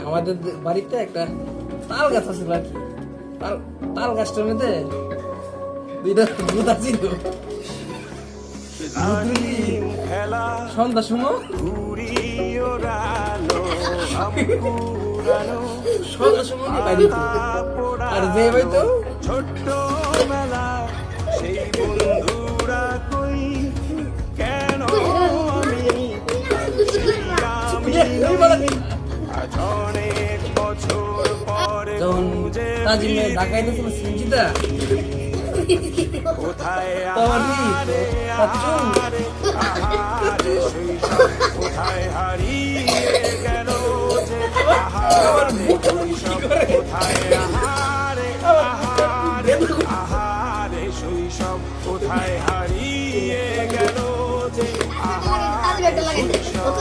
আমাদের বাড়িতে একটা তাল গাছ আছে আর কি, তাল গাছটার মধ্যে দুইটা ভূত ছিল। সন্ধ্যার সময় সন্ধ্যার সময় বাইরে আর যে হয়তো ছোট্ট মেলা সেই বন্ধুরা কই কেন আজ অনেক বছর পরে যখন তাজিমে ঢাকায় গেছিল সিনজিদা কোথায় তখন আহারে শৈশব কোথায় হারিয়ে গেল যে আহারে শৈশব কোথায় আহারে আহারে আহারে শৈশব কোথায় হারিয়ে গেল যে আহারে শৈশব